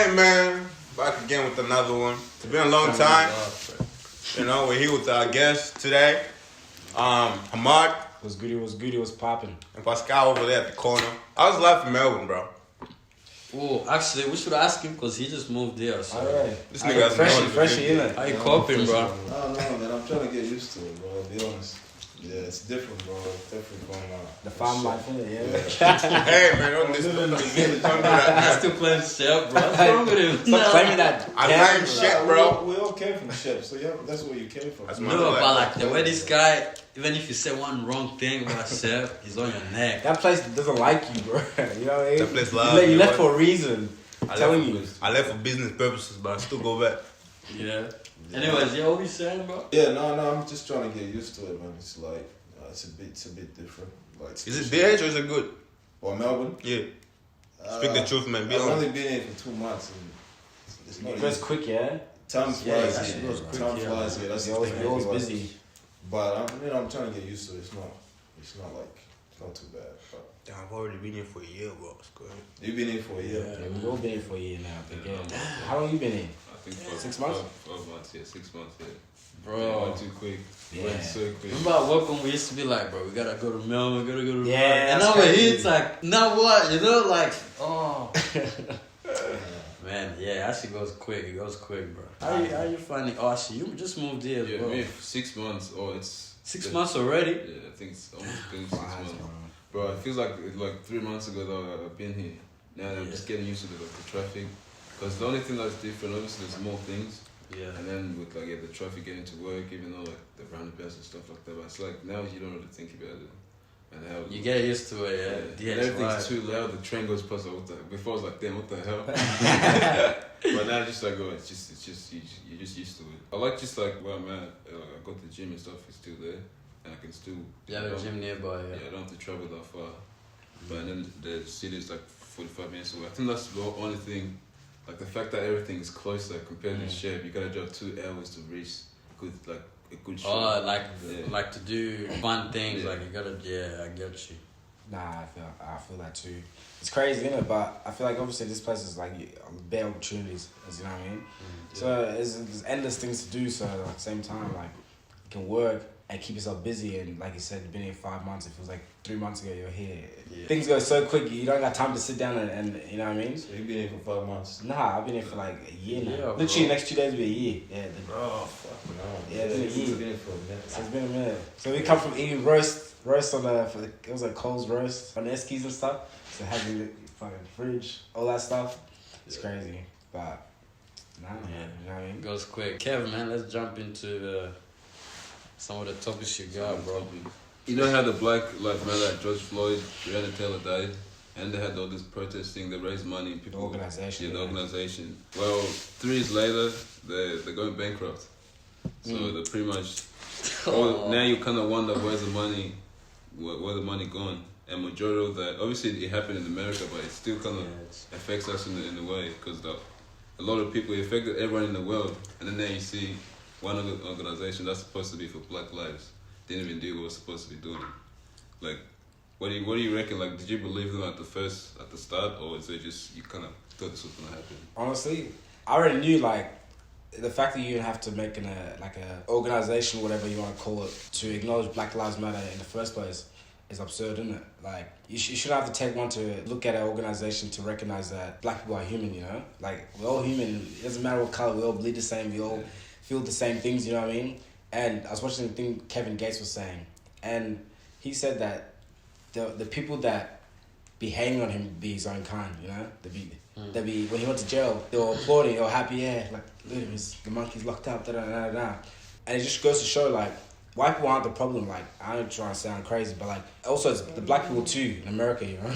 Hey man, back again with another one. It's been a long time. You know, we're here with our guest today. Hammad. Was good, it was popping. And Pascal over there at the corner. I was live from Melbourne, bro. Oh, actually, we should ask him because he just moved there. So. Alright. This nigga has fresh in it. How you coping, bro? No, man. I'm trying to get used to it, bro. I'll be honest. Yeah, it's different, bro. It's different from the farm life, yeah. Hey, man, don't do that. I still playing chef, bro. What's wrong with him? Stop claiming that. I blame shit, bro. We all came from chef, so yeah, that's where you came from. No, but like the way this guy, even if you say one wrong thing about chef, he's on your neck. That place doesn't like you, bro. You know what I mean? That place loves you left for a reason. I'm telling you. I left for business purposes, but I still go back. Yeah. Anyways, yeah, what you saying, bro? Yeah, no, I'm just trying to get used to it, man. It's like it's a bit different. Like, is it DH or is it good? Or Melbourne? Yeah. Speak the truth, man. Be I've honest. only been here for 2 months. And it's not It goes easy. quick, yeah? Time flies. Yeah, Yeah, it goes quick, Time yeah. flies. Yeah, that's the You're thing. always Like, busy. But I'm trying to get used to it. It's not too bad. But Damn, I've already been here for a year, bro. It's good. you've been here for a year. Yeah, we've all been here for a year now, I think, yeah. How long you been in? I think 6 months? 12 months, yeah, 6 months, yeah. Bro. It went too quick. Yeah. Went so quick. Remember at work when we used to be like, bro, we gotta go to Melbourne, we gotta go to Yeah, Melbourne. And that's now we're crazy. here, it's like, now what? You know, like, oh. Man, yeah, actually goes quick. It goes quick, bro. How you finding? Oh, actually, you just moved here, Yeah, bro. me 6 months, or it's... 6 months already? Yeah, I think it's almost been 6 months. Bro, it feels like 3 months ago that I've been here. Now I'm just getting used to the traffic. Because the only thing that's different, obviously, there's more things. Yeah. And then with the traffic getting to work, even though the roundabouts and stuff like that, but it's like now you don't really think about it. And how You get used to it, yeah. and everything's too loud. The train goes past. Before I was like, damn, what the hell? But now just like, oh, it's just you're just used to it. I like just like where I'm at. I got the gym and stuff. It's still there, and I can still. You have a gym nearby, yeah. Yeah, I don't have to travel that far. But then the city is like 45 minutes away. I think that's the only thing. Like the fact that everything is closer compared to Shep, you gotta drive 2 hours to reach a good show. Oh, like to do fun things, like you gotta, I get you. Nah, I feel that too. It's crazy, isn't it? But I feel like obviously this place is like bare opportunities, as you know what I mean. So there's endless things to do. So at the same time, like you can work and keep yourself busy. And like you said, you've been here 5 months. It feels like 3 months ago you're here. Yeah. Things go so quick. You don't got time to sit down and you know what I mean. So you've been here for 5 months. Nah, I've been here for like a year now. Yeah, Literally, next 2 days will be a year. Yeah. Oh fuck no. Yeah, it's been a year. You've been here for a minute. So it's been a minute. So we come from eating roast on it was like Cole's roast on the Eskies and stuff. So having the fucking fridge, all that stuff. It's crazy, but nah, man, you know what I mean. It goes quick. Kevin, man, let's jump into some of the topics you got, bro. You know how the Black Lives Matter, George Floyd, Breonna Taylor died, and they had all this protesting. They raised money. People, The organisation. Yeah, the organization. Well, 3 years later, they're going bankrupt. So they're pretty much. Now you kind of wonder where's the money, where the money gone. And majority of that, obviously it happened in America, but it still kind of affects us in a way because a lot of people, it affected everyone in the world. And then there you see one organization that's supposed to be for Black lives didn't even do what it was supposed to be doing. Like, what do you reckon? Like, did you believe them at the start, or is it just you kind of thought this was gonna happen? Honestly, I already knew like the fact that you have to make a organization, whatever you want to call it, to acknowledge Black Lives Matter in the first place is absurd, isn't it? Like you shouldn't have to take one to look at an organization to recognize that Black people are human. You know, like we're all human. It doesn't matter what color. We all bleed the same. We all feel the same things. You know what I mean? And I was watching the thing Kevin Gates was saying, and he said that the people that be hating on him be his own kind, you know? They be when he went to jail, they were applauding, they were happy, yeah, like look at him, the monkey's locked up, da da da da. And it just goes to show like white people aren't the problem. Like I don't try to sound crazy, but like also it's the black people too in America, you know?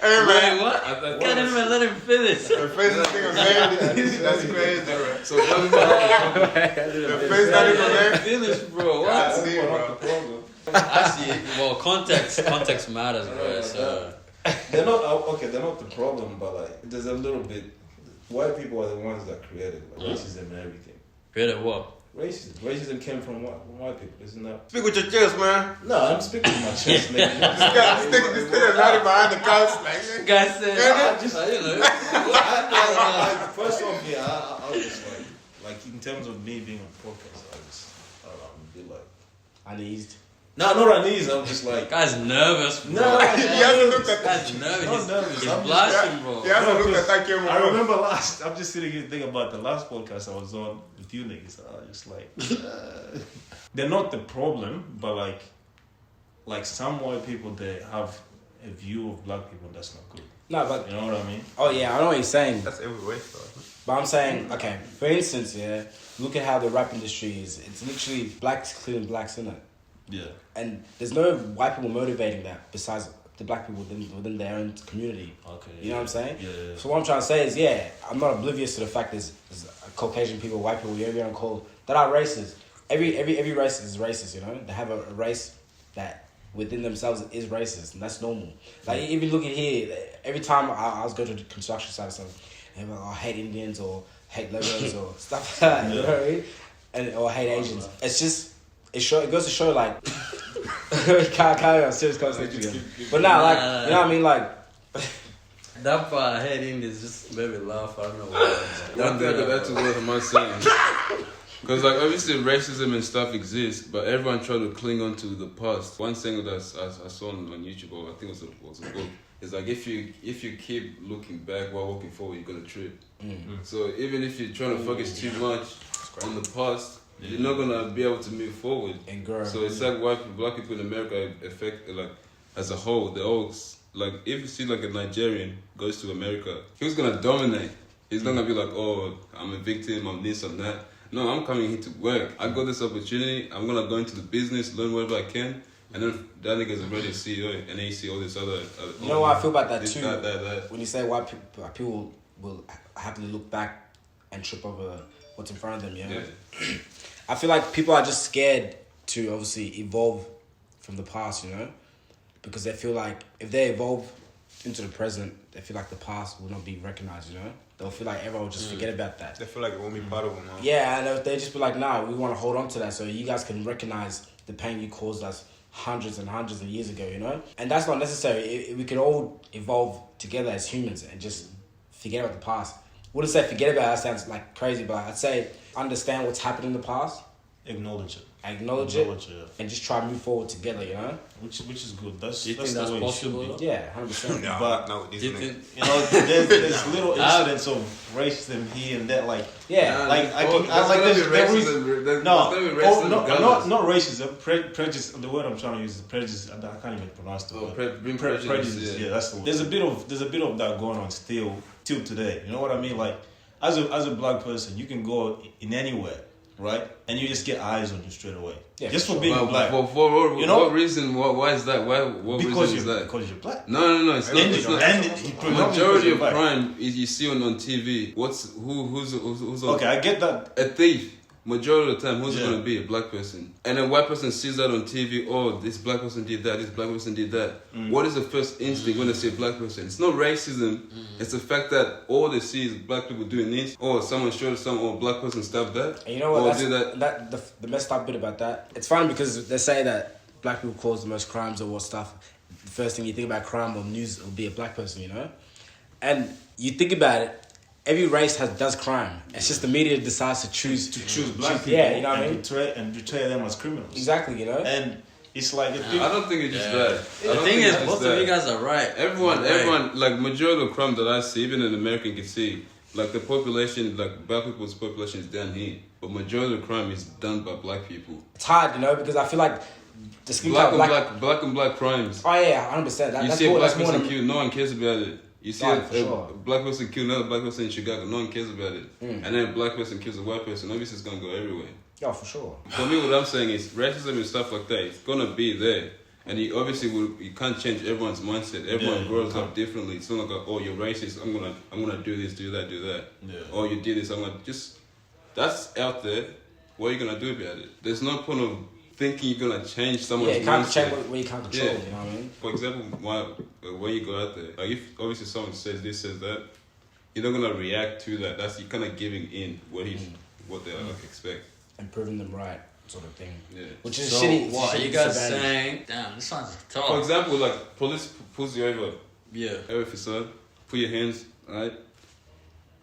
Hey man, Wait, what? I can't even let him finish. the face is thing of man. That's crazy, bro. So what was that? The face not even man. Finish, bro. What? I see it, bro. Actually, well, context matters, bro. So They're not they're not the problem, but like there's a little bit. White people are the ones that created like, racism and everything. created what? Racism came from white people, isn't that? Speak with your chest, man. No, I'm speaking with my chest, nigga. This nigga not behind the couch. Like, Guy said, I just, you know. first off, yeah, I was just like in terms of me being a podcast, I don't know, I'm a bit like Uneased. no, not uneasy. I'm just like Guy's nervous, bro. no, he hasn't looked at Guy's nervous. Not nervous. He's I'm just- blushing, bro. He hasn't looked at that camera. I remember I'm just sitting here thinking about the last podcast I was on with you niggas. I was just like, they're not the problem, but like some white people, they have a view of black people that's not good. No, but You know what I mean? oh yeah, I know what you're saying. That's every race, though. But I'm saying, okay, for instance, yeah, look at how the rap industry is. It's literally blacks killing blacks, in it. Yeah. And there's no white people motivating that besides the black people within their own community. Okay. You know what I'm saying? Yeah. So what I'm trying to say is, yeah, I'm not oblivious to the fact there's Caucasian people, white people, whatever you want to call, that are racist. Every race is racist, you know? They have a race that within themselves is racist, and that's normal. Like, even looking here, every time I was going to the construction site or something, and like, I hate Indians or hate Lagos or stuff like that, you know what I mean? Or hate Asians. It's just, it goes to show, like, carry on, serious conversation again. But now, like, you know what I mean? Like, That part I had in is just made me laugh. I don't know why. One thing I'd like to what am I saying? Because like obviously racism and stuff exists, but everyone try to cling on to the past. One thing that I saw on YouTube, or I think it was a book, is like if you keep looking back while walking forward, you're gonna trip. So even if you're trying to focus too much on the past, you're not gonna be able to move forward. and girl. So it's like black people in America affect like as a whole. They all like if you see like a Nigerian goes to America, he's gonna dominate. He's not gonna be like, oh, I'm a victim, I'm this, I'm that. No, I'm coming here to work. I got this opportunity. I'm gonna go into the business, learn whatever I can, and then that nigga's already a CEO, and then you see all this other. You know what I feel about that this, too? that. When you say white people will happily look back and trip over what's in front of them, yeah? I feel like people are just scared to obviously evolve from the past, you know? Because they feel like if they evolve into the present, they feel like the past will not be recognized, you know? They'll feel like everyone will just forget about that. They feel like it won't be part of them, huh? Yeah, and they just be like, nah, we want to hold on to that so you guys can recognize the pain you caused us hundreds and hundreds of years ago, you know? And that's not necessary. We could all evolve together as humans and just forget about the past. Wouldn't say forget about it, that sounds like crazy, but I'd say understand what's happened in the past, Acknowledge it. acknowledge it, and just try and move forward together, you know? Which is good. That's Do you that's think that's the way possible? it should be. Yeah, 100%. Yeah, But- no, these Do you niggas. think? You know, there's little incidents of racism here and there, like Yeah. like not racism, prejudice. The word I'm trying to use is prejudice. I can't even pronounce the word. Prejudice. Yeah, that's the word. There's a bit of that going on still till today. You know what I mean? Like as a black person, you can go in anywhere, right? And you just get eyes on you straight away. Yeah, just for for being black. For You know? what reason? Why is that? What because reason is that? because you're black. No, it's not. It's not. Majority of black. crime is you see on TV. Who's on? Okay, I get that. A thief. Majority of the time, who's Yeah. gonna be a black person? And a white person sees that on TV. Oh, this black person did that. This black person did that. What is the first instinct when they see a black person? It's not racism. It's the fact that all they see is black people doing this. Or someone showed some. Or black person stabbed that. And you know what? Or That's, did that. the messed up bit about that. It's funny because they say that black people cause the most crimes or what stuff. The first thing you think about crime or news will be a black person, you know? And you think about it, every race does crime. It's just the media decides to choose Black people, yeah, you know what I mean? portray them as criminals. Exactly, you know? And it's like I don't think it's just that. The thing is, both of you guys are right. Everyone, like majority of crime that I see, even in America, you can see, like the population, like black people's population is down here, but majority of crime is done by black people. It's hard, you know, because I feel like the skin Black color, and black crimes. Oh yeah, 100%. You That's see a more, black that's more person than, killed, no one cares about it. You see Right, a for sure. black person kill another black person in Chicago, no one cares about it. And then a black person kills a white person, obviously it's gonna go everywhere. Yeah, for sure. For me, what I'm saying is racism and stuff like that, it's gonna be there. And you obviously you can't change everyone's mindset. Everyone grows up differently. It's not like, oh, you're racist, I'm gonna do this, do that. Yeah. Or you did this, I'm gonna that's out there. What are you gonna do about it? There's no point of thinking you're gonna change someone's Yeah, you can't mindset. check what you can't control, Yeah. you know what I mean? For example, when you go out there, like if obviously someone says this, says that, you're not gonna react to that. That's you kind of giving in what they like expect. and proving them right, sort of thing. Yeah. Which is So shitty. what are you guys saying? Damn, this sounds tough. For example, like police pulls you over. Yeah. Hey, officer, put your hands, alright?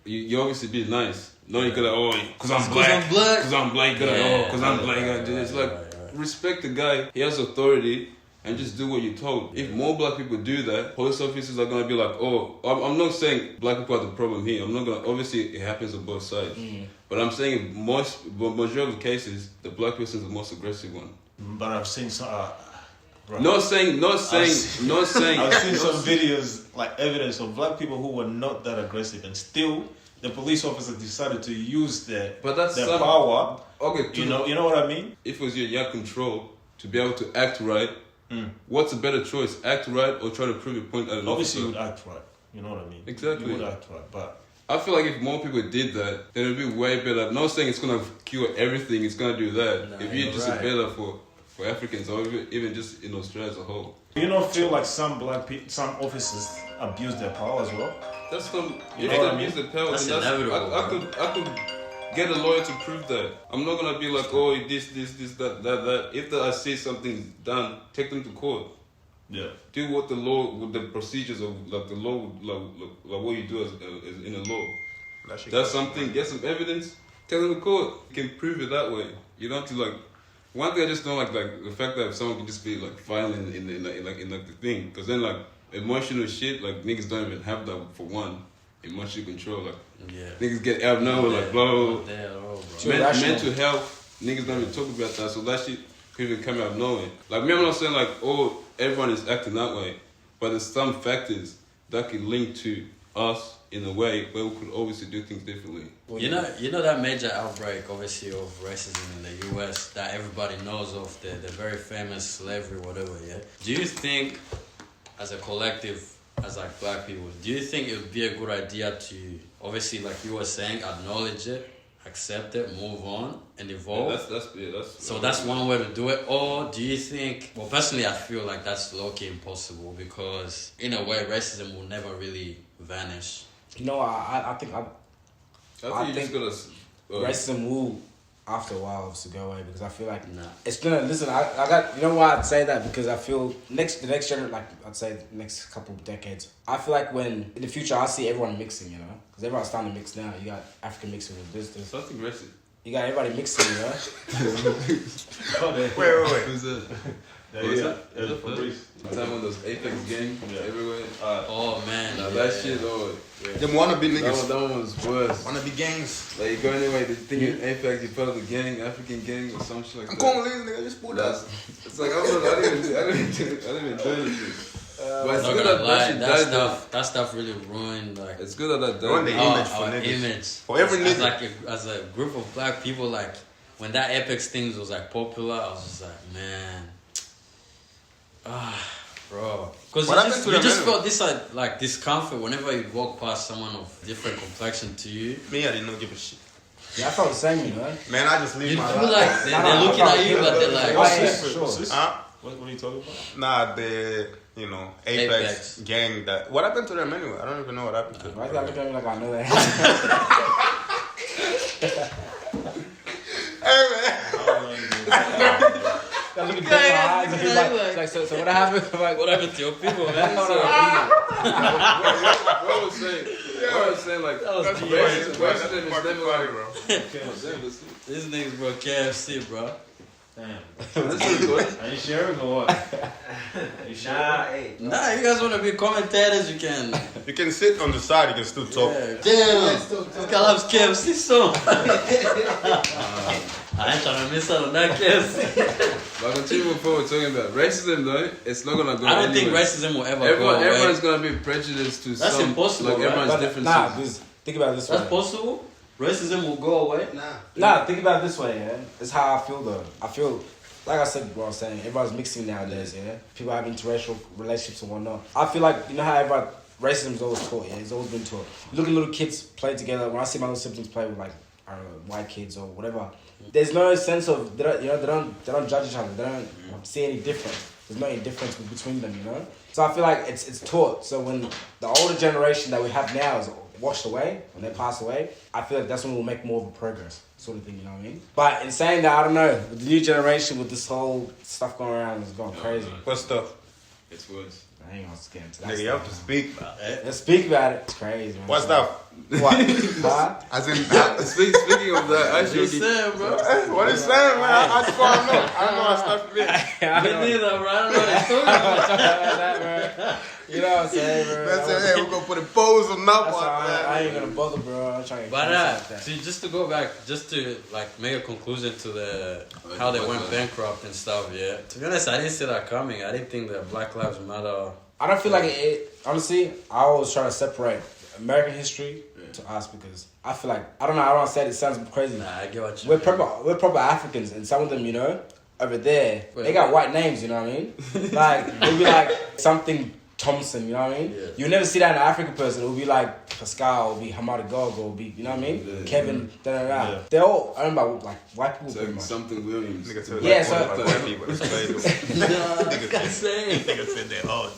You obviously be nice. No, you gotta, cause I'm black. Cause I'm black, cause I'm black, I gotta do this. Like, respect the guy. He has authority. And just do what you're told. If more black people do that, police officers are gonna be like, I'm not saying black people are the problem here. I'm not gonna. Obviously, it happens on both sides. But I'm saying in majority of the cases, the black person is the most aggressive one. But I've seen some. Not saying. I've seen some videos like evidence of black people who were not that aggressive, and still the police officer decided to use their power. Okay, you know what I mean. If it was you had control to be able to act right. What's a better choice? Act right or try to prove your point at an Obviously, officer? you would act right. You know what I mean? Exactly. You would act right, but I feel like if more people did that, then it'd be way better. I'm not saying it's gonna cure everything. It's gonna do that. Nah, if you're just better for Africans or even just in Australia as a whole. You don't feel like some officers abuse their power as well? That's from You if know what they I mean? abuse the power. That's then inevitable. I could get a lawyer to prove that. I'm not gonna be like, this, that. If I see something done, take them to court. Yeah. Do what the law, with the procedures of like the law, like what you do as in a law. That's something. Get some evidence. Tell them to court. You can prove it that way. You don't have to like. One thing I just don't like the fact that someone can just be like violent in the thing, because then like emotional shit, like niggas don't even have that for one. Emotional control, like niggas get out of nowhere, like blah. Mental health, niggas don't even talk about that, so that shit could even come out of nowhere. Like me, I'm not saying like everyone is acting that way, but there's some factors that could link to us in a way where we could obviously do things differently. You know that major outbreak, obviously, of racism in the US that everybody knows of, the very famous slavery, whatever. Yeah. Do you think, as a collective, as like black people, do you think it would be a good idea to, obviously, like you were saying, acknowledge it, accept it, move on, and evolve? So that's one way to do it. Or do you think? Well, personally, I feel like that's low-key impossible because, in a way, racism will never really vanish. You know, I think racism will, after a while, obviously go away because I feel like it's gonna. Listen, I got. You know why I'd say that? Because I feel the next generation, like I'd say the next couple of decades, I feel like when in the future I see everyone mixing, you know, because everyone's starting to mix now. You got African mixing with this. Something aggressive. You got everybody mixing, you know. Wait. Who's that? Yeah. Time on those Apex gangs everywhere. Oh man, that shit. Them wannabe niggas. That one was worse. Wannabe gangs. Like you go anyway, they think you're Apex, you part of the gang, African gang or some shit like I'm that. Congolese, nigga. Just pulled up. It's like I didn't even do anything. But it's not good gonna lie, that that stuff really ruined like it's good that Ruined the image for our niggas. image. For every nigga. As a group of black people, like when that Apex thing was like popular, I was just like, man, bro, because you just felt this like discomfort whenever you walk past someone of different complexion to you. Me, I didn't know give a shit. Yeah, I felt the same, you know. Man, I just leave You my feel life. like they're looking at you, but they're like, What's yeah, this? sure. What's this? Huh? What are you talking about? Nah, the Apex gang. That what happened to them anyway? I don't even know what happened to them. Why you gotta look at me like I know that? Hey man. I look at my eyes and he's like, so what happened? I'm like, what happened to your people, man? what I was saying, like, That's racism is never funny, bro. These niggas, bro, KFC, bro. Damn. This is good. Are you sharing or what? You sharing? Nah, you guys want to be commentators, you can. You can sit on the side. You can still talk. Yeah. Damn, this guy loves KFC so. I ain't trying to miss out on that KFC. But continue before we're talking about racism, though. It's not gonna go. I don't think racism will ever go away. Everyone's gonna be prejudiced to That's some. impossible, Like right? everyone's different. Nah, because think about it this way. That's possible? Racism will go away? Nah, think about it this way, yeah. It's how I feel though. I feel, like I said, what I was saying, everyone's mixing nowadays, yeah. People have interracial relationships and whatnot. I feel like, you know how racism's always taught, yeah. It's always been taught. You look at little kids play together. When I see my little siblings play with like, I don't know, white kids or whatever, there's no sense of they don't judge each other. They don't see any difference. There's no indifference between them, you know. So I feel like it's taught. So when the older generation that we have now is washed away, when they pass away, I feel like that's when we'll make more of a progress. sort of thing, you know what I mean? But in saying that, I don't know, with the new generation, with this whole stuff going around, it's going crazy. What stuff? It's worse. I ain't gonna get into that. Nigga, you have to speak. Let's speak about it. It's crazy, man. What stuff? What? Huh? As in, Speaking of that, What you saying, bro? what is saying, man? I just want to know. I don't know how stuff to be. Me neither, bro. I don't know what it's talking about. You know what I'm saying, bro? That's it. Hey, we're going to put a pose on that That's one. why I ain't gonna bother, bro. I'm trying to But see, just to go back, just to like make a conclusion to the how they went bankrupt and stuff. Yeah. To be honest, I didn't see that coming. I didn't think that Black Lives Matter. I don't feel like it. Honestly, I always try to separate American history to us because I feel like I don't know. I don't want to say it. It sounds crazy. Nah, I get what you We're mean. proper Africans, and some of them, you know, over there, they got white names. You know what I mean? Like it'll be like something Thompson. You know what I mean? Yeah. You'll never see that in an African person. It'll be like Pascal, it'll be Hammad and Pascal, it'll be, you know what I mean? Yeah. Kevin, da. Yeah. They're all owned by like white people. It's pretty like much. something Williams. Nigga said Yeah, like, so- one of the white people. It's crazy. Nigga saying. Nigga said they old.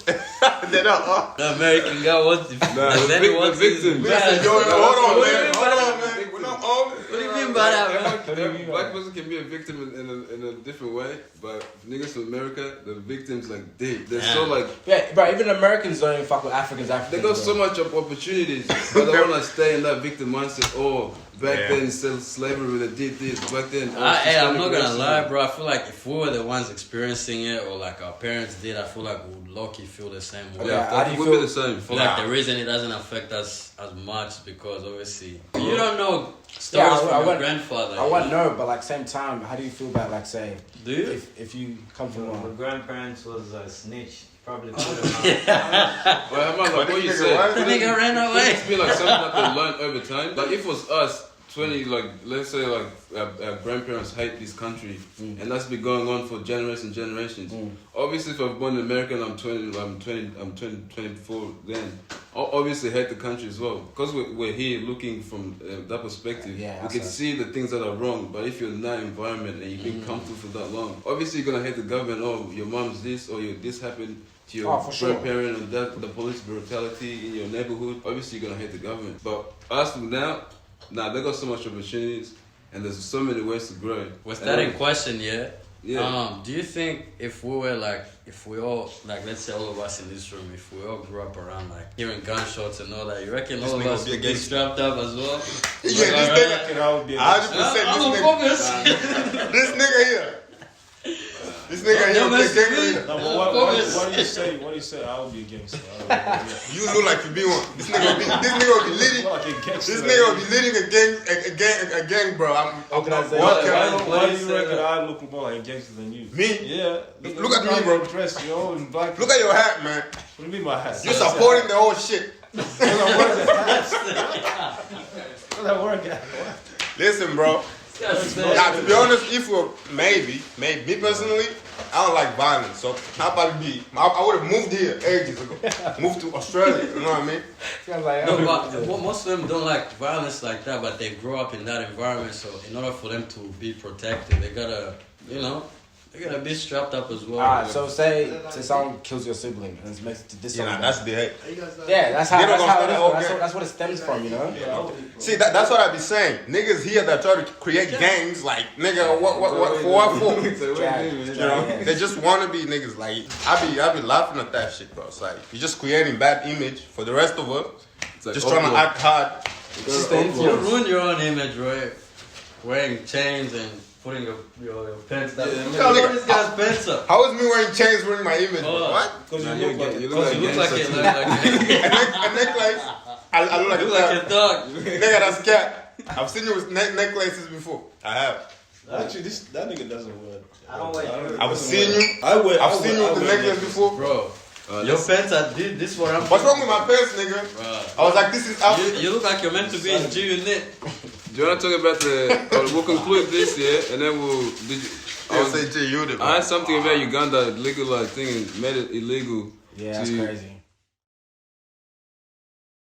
They're not old. The American guy wants to. the victim. Listen, yo, hold on, man. Hold on, man. We're not old. What do you mean by that, man? Black person can be a victim in a different way, but niggas from America, the victims like they're so like Yeah, but even Americans don't even fuck with Africans. they got so much of opportunities, but they wanna stay in that victim mindset. Oh, back then still slavery they did this. Back then, Hey, I'm not gonna racism. lie, bro. I feel like if we were the ones experiencing it, or like our parents did, I feel like we would low-key feel the same way. Yeah, how do it you would be feel- the same. I feel like the reason it doesn't affect us as much because obviously you don't know stories I from your wouldn't- grandfather. I wouldn't know, but like same time, how do you feel about like say Do you? if you come from My one? grandparents was a snitch. Probably put him Well, I'm like what you nigga, said. what? The nigga ran away. It's been like something that they learn over time. Like if it was us, 20, like let's say like our grandparents hate this country, and that's been going on for generations and generations. Obviously, if I'm born in America and I'm 24, then I'll obviously hate the country as well. Because we're here looking from that perspective, Yeah, we can see the things that are wrong. But if you're in that environment and you've been comfortable for that long, obviously you're gonna hate the government. Oh, your mom's this, or this happened to your for sure. grandparent, or that the police brutality in your neighborhood. Obviously, you're gonna hate the government. But us now, they got so much opportunities, and there's so many ways to grow. Was that in question? Yeah. Yeah. Do you think if we were like, if we all like, let's say all of us in this room, if we all grew up around like hearing gunshots and all that, you reckon all of nigga us would be would be against strapped up as well? Yeah, this nigga. I would be 100% I'm a focus. this nigga here. This nigga here. Don't mess This with nigga me. here. No, but what do you say? What do you say? I would be a gangster. You look like you be one. This nigga will be leading. Like a gangster. This nigga will be leading a gang, bro. I'm Organization. Why do you reckon I look more like a gangster than you? Me? Yeah. Look at me, bro. Dressed, you're all in black. Look at your hat, man. What do you mean my hat? You're supporting the whole shit. What I work at? Listen, bro. Now, to be honest, if you're maybe me personally, I don't like violence. So I'll probably be. I would have moved here ages ago. Moved to Australia. You know what I mean? No, but most of them don't like violence like that, but they grow up in that environment. So in order for them to be protected, they gotta, they gotta be strapped up as well. Alright, so say someone kills your sibling and makes it to this. Yeah, that's the hate. Yeah, that's how. They don't That's how. gonna start That's, okay. that's what it stems from, you know. See, that's what I be saying. Niggas here that try to create gangs, like nigga, what for? You know, they just wanna be niggas. Like I be laughing at that shit, bro. It's like you're just creating bad image for the rest of us. like Just trying to act hard. Just the You influence. ruin your own image, right? Wearing chains and putting your pants down. Yeah, Look nigga. how this guy's pants up. How is me wearing chains ruining my image, bro? Oh. What? Because Nah, you look like you Because you look like gangster it. too. A necklace. I look like You a look like cat. a dog. Nigga, that's cat. I've seen you with necklaces before. I have. Actually, that nigga doesn't wear. I don't wear. I've seen you. I've seen you with the necklace before. Bro, your pants are this what I'm. What's wrong with my pants, nigga? Bruh. I was like, this is Africa. You look like you're meant to be in G Unit. Do you want to talk about we'll conclude this, yeah, and then I had something about Uganda legalized thing and made it illegal. Yeah, that's to crazy.